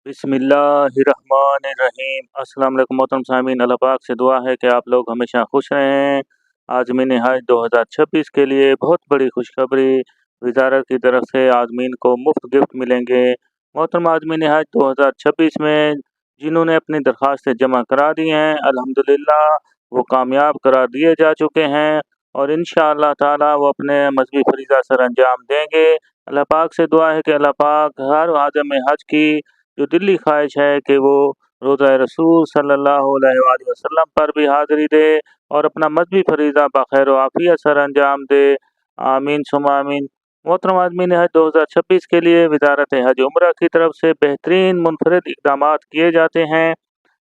बिस्मिल्लाहिर्रहमानिर्रहीम। अस्सलाम वालेकुम मोहतरम सामीन, अल्लाह पाक से दुआ है कि आप लोग हमेशा खुश रहें। आज़मीन हज 2026 के लिए बहुत बड़ी खुशखबरी वजारत की तरफ से आज़मीन को मुफ्त गिफ्ट मिलेंगे। मोहतरम आज़मीन हज 2026 में जिन्होंने अपनी दरख्वास्तें जमा करा दी हैं, अल्हम्दुलिल्लाह वो कामयाब करार दिए जा चुके हैं और इंशाअल्लाह ताला वो अपने मजहबी फरीज़ा सर अंजाम देंगे। अल्लाह पाक से दुआ है कि अल्लाह पाक हर आदम हज की जो दिली ख्वाहिश है कि वो रोज़ा रसूल सल्लल्लाहु अलैहि वसल्लम पर भी हाज़िरी दे और अपना मजहबी फरीज़ा बखैर आफियत सर अंजाम दे। आमीन सुमा आमीन। मोहतरम आज़मीन हज 2026 के लिए वजारत हज उम्रा की तरफ से बेहतरीन मुनफरद इक़दाम किए जाते हैं।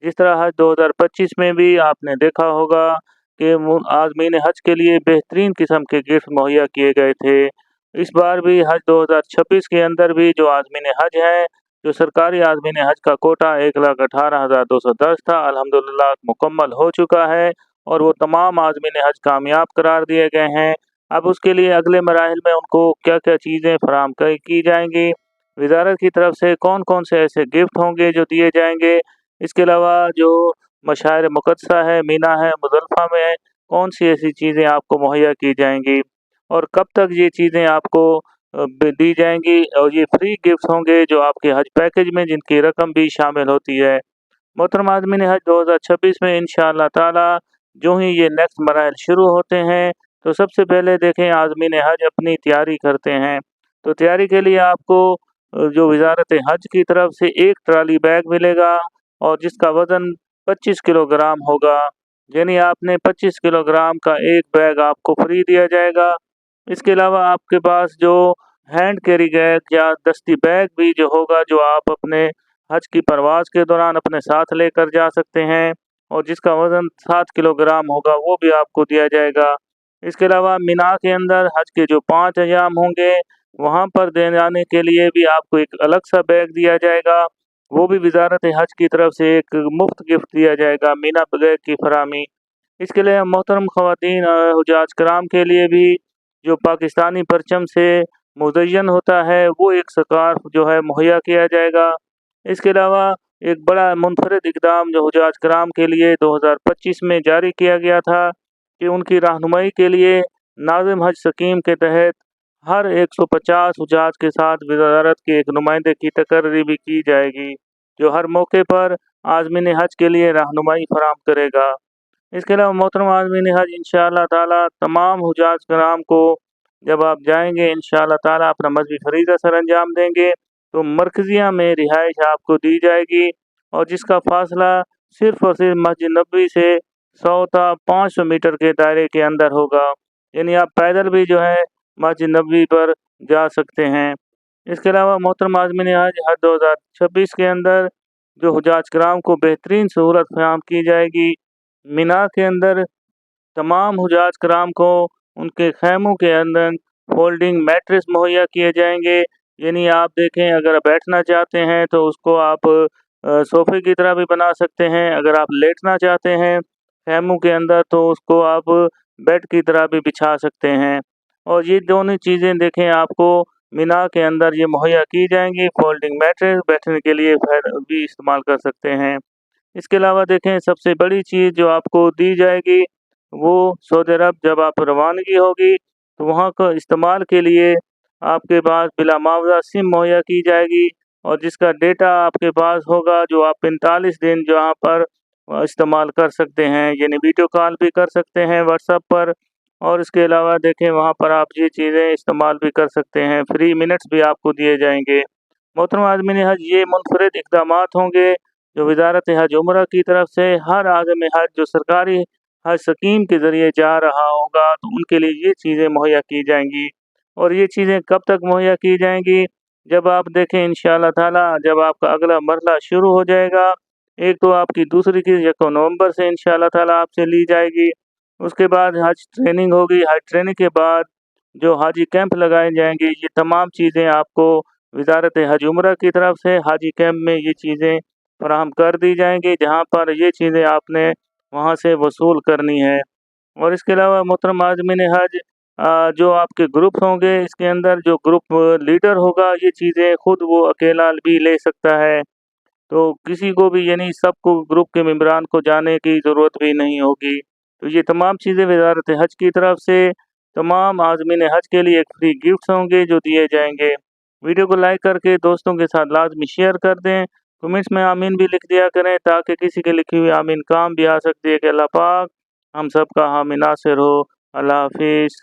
जिस तरह हज 2025 में भी आपने देखा होगा कि आज़मीन हज के लिए बेहतरीन किस्म के गिफ्ट मुहैया किए गए थे। इस बार भी हज 2026 के अंदर भी जो आज़मीन हज हैं, जो सरकारी आज़मीन हज का कोटा 1,18,210 था, अल्हम्दुलिल्लाह मुकम्मल हो चुका है और वो तमाम आज़मीन हज कामयाब करार दिए गए हैं। अब उसके लिए अगले मराहिल में उनको क्या क्या चीज़ें फराहम की जाएंगी, वजारत की तरफ से कौन कौन से ऐसे गिफ्ट होंगे जो दिए जाएंगे, इसके अलावा जो मशायर मुक़द्दसा है, मीना है, मुज़दलिफ़ा में कौन सी ऐसी चीज़ें आपको मुहैया की जाएंगी और कब तक ये चीज़ें आपको दी जाएंगी और ये फ्री गिफ्ट होंगे जो आपके हज पैकेज में जिनकी रकम भी शामिल होती है। मोहतरम आज़मीन हज 2026 में इंशाअल्लाह ताला जो ही ये नेक्स्ट मराहल शुरू होते हैं तो सबसे पहले देखें आज़मीन हज अपनी तैयारी करते हैं। तो तैयारी के लिए आपको जो वजारत हज की तरफ से एक ट्राली बैग मिलेगा और जिसका वज़न 25 किलोग्राम होगा, यानी आपने 25 किलोग्राम का एक बैग आपको फ्री दिया जाएगा। इसके अलावा आपके पास जो हैंड कैरी बैग या दस्ती बैग भी जो होगा, जो आप अपने हज की परवाज़ के दौरान अपने साथ लेकर जा सकते हैं और जिसका वज़न 7 किलोग्राम होगा, वो भी आपको दिया जाएगा। इसके अलावा मिना के अंदर हज के जो 5 अयाम होंगे वहाँ पर देने जाने के लिए भी आपको एक अलग सा बैग दिया जाएगा, वो भी वजारत हज की तरफ से एक मुफ्त गिफ्ट दिया जाएगा, मीना बैग की फराहमी। इसके लिए मोहतरम ख़वातीन हुज्जाज कराम के लिए भी जो पाकिस्तानी परचम से मुज़य्यन होता है वो एक स्कार्फ़ जो है मुहैया किया जाएगा। इसके अलावा एक बड़ा मुनफरद इक़दाम जो हुज्जाज कराम के लिए 2025 में जारी किया गया था कि उनकी रहनुमाई के लिए नाज़िम हज स्कीम के तहत हर 150 हुज्जाज के साथ वज़ारत के एक नुमाइंदे की तकर्री भी की जाएगी, जो हर मौके पर आज़मीन हज के लिए रहनुमाई फराहम करेगा। इसके अलावा मोहतरम आज़मीन हज इंशाअल्लाह ताला तमाम हुज्जाज कराम को जब आप जाएंगे इंशाअल्लाह ताला अपना मजहबी फरीज़ा सर अंजाम देंगे तो मरकज़िया में रिहाइश आपको दी जाएगी और जिसका फ़ासला सिर्फ़ और सिर्फ मस्जिद नबवी से 100 था 500 मीटर के दायरे के अंदर होगा, यानी आप पैदल भी जो है मस्जिद नबवी पर जा सकते हैं। इसके अलावा मोहतरम आज़मीन हज 2026 के अंदर जो हुज्जाज कराम को बेहतरीन सहूलत फराहम की जाएगी। मिना के अंदर तमाम हुज्जाज कराम को उनके खैमों के अंदर फोल्डिंग मैट्रेस मुहैया किए जाएंगे, यानी आप देखें अगर बैठना चाहते हैं तो उसको आप सोफ़े की तरह भी बना सकते हैं, अगर आप लेटना चाहते हैं खैमों के अंदर तो उसको आप बेड की तरह भी बिछा सकते हैं। और ये दोनों चीज़ें देखें आपको मिना के अंदर ये मुहैया की जाएंगी। फोल्डिंग मैट्रेस बैठने के लिए भी इस्तेमाल कर सकते हैं। इसके अलावा देखें सबसे बड़ी चीज़ जो आपको दी जाएगी वो सऊदी अरब जब आप रवानगी होगी तो वहाँ का इस्तेमाल के लिए आपके पास बिला मुआवजा सिम मुहैया की जाएगी और जिसका डेटा आपके पास होगा जो आप 45 दिन जहाँ पर इस्तेमाल कर सकते हैं, यानी वीडियो कॉल भी कर सकते हैं व्हाट्सएप पर और इसके अलावा देखें वहाँ पर आप ये चीज़ें इस्तेमाल भी कर सकते हैं, फ्री मिनट्स भी आपको दिए जाएंगे। मोहतरम आज़मीन हज ये मुनफरद इक़दाम होंगे जो वजारत हज उम्रा की तरफ से हर आज़म हज जो सरकारी हज स्कीम के ज़रिए जा रहा होगा तो उनके लिए ये चीज़ें मुहैया की जाएंगी। और ये चीज़ें कब तक मुहैया की जाएंगी, जब आप देखें इंशाअल्लाह ताला जब आपका अगला मरहला शुरू हो जाएगा। एक तो आपकी दूसरी किस्त 1 नवंबर से इंशाअल्लाह ताला आपसे ली जाएगी, उसके बाद हज ट्रेनिंग होगी, हज ट्रेनिंग के बाद जो हाजी कैंप लगाए जाएंगे, ये तमाम चीज़ें आपको वजारत हज उम्रा की तरफ से हाजी कैंप में ये चीज़ें फराहम कर दी जाएंगी, जहाँ पर ये चीज़ें आपने वहाँ से वसूल करनी है। और इसके अलावा मोहतरम आज़मीन हज जो आपके ग्रुप होंगे इसके अंदर जो ग्रुप लीडर होगा ये चीज़ें खुद वो अकेला भी ले सकता है, तो किसी को भी यानी सबको ग्रुप के मेंबरान को जाने की ज़रूरत भी नहीं होगी। तो ये तमाम चीज़ें वज़ारत हज की तरफ से तमाम आज़मीन हज के लिए फ्री गिफ्ट्स होंगे जो दिए जाएँगे। वीडियो को लाइक करके दोस्तों के साथ लाज़मी शेयर कर दें। कमेंट्स में आमीन भी लिख दिया करें ताकि किसी की लिखी हुई आमीन काम भी आ सकती है कि अल्लाह पाक हम सब का हामी नासिर हो। अल्लाह हाफ़िज़।